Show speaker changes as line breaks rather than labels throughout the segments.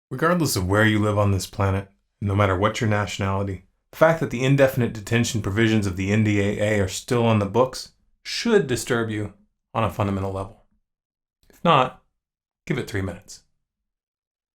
Regardless of where you live on this planet, no matter what your nationality, the fact that the indefinite detention provisions of the NDAA are still on the books should disturb you on a fundamental level. If not, give it 3 minutes.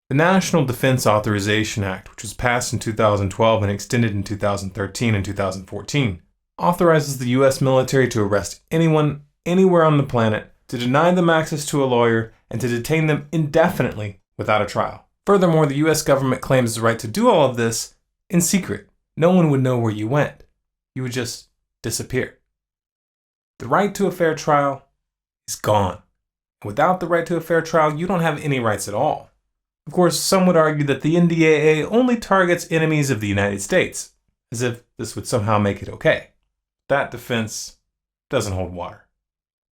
The National Defense Authorization Act, which was passed in 2012 and extended in 2013 and 2014, authorizes the U.S. military to arrest anyone, anywhere on the planet, to deny them access to a lawyer, and to detain them indefinitely without a trial. Furthermore, the U.S. government claims the right to do all of this in secret. No one would know where you went. You would just disappear. The right to a fair trial is gone. And without the right to a fair trial, you don't have any rights at all. Of course, some would argue that the NDAA only targets enemies of the United States, as if this would somehow make it okay. That defense doesn't hold water.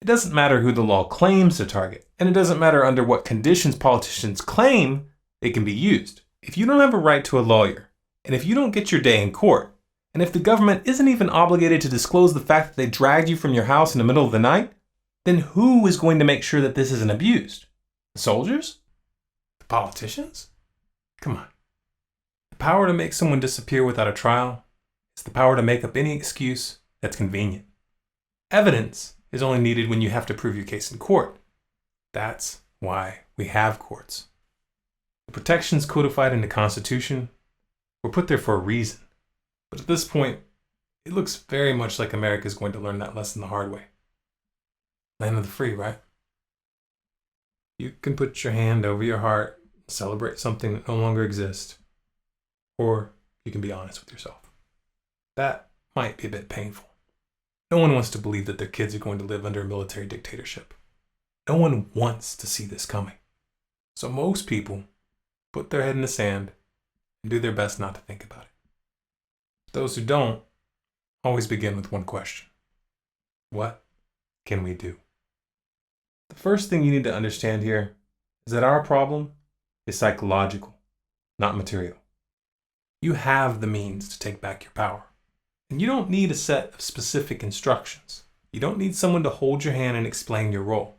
It doesn't matter who the law claims to target, and it doesn't matter under what conditions politicians claim it can be used. If you don't have a right to a lawyer, and if you don't get your day in court, and if the government isn't even obligated to disclose the fact that they dragged you from your house in the middle of the night, then who is going to make sure that this isn't abused? The soldiers? The politicians? Come on. The power to make someone disappear without a trial is the power to make up any excuse that's convenient. Evidence is only needed when you have to prove your case in court. That's why we have courts. The protections codified in the Constitution were put there for a reason. But at this point, it looks very much like America is going to learn that lesson the hard way. Land of the free, right? You can put your hand over your heart, celebrate something that no longer exists, or you can be honest with yourself. That might be a bit painful. No one wants to believe that their kids are going to live under a military dictatorship. No one wants to see this coming. So most people put their head in the sand and do their best not to think about it. Those who don't always begin with one question. What can we do? The first thing you need to understand here is that our problem is psychological, not material. You have the means to take back your power. And you don't need a set of specific instructions. You don't need someone to hold your hand and explain your role.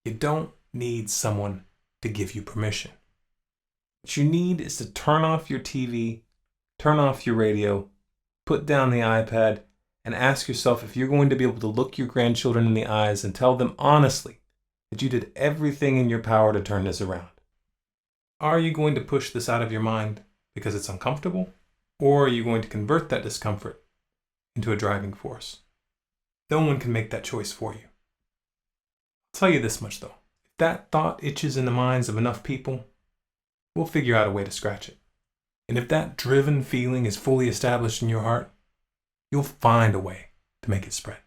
You don't need someone to give you permission. What you need is to turn off your TV, turn off your radio, put down the iPad, and ask yourself if you're going to be able to look your grandchildren in the eyes and tell them honestly that you did everything in your power to turn this around. Are you going to push this out of your mind because it's uncomfortable? Or are you going to convert that discomfort into a driving force? No one can make that choice for you. I'll tell you this much though. If that thought itches in the minds of enough people, we'll figure out a way to scratch it. And if that driven feeling is fully established in your heart, you'll find a way to make it spread.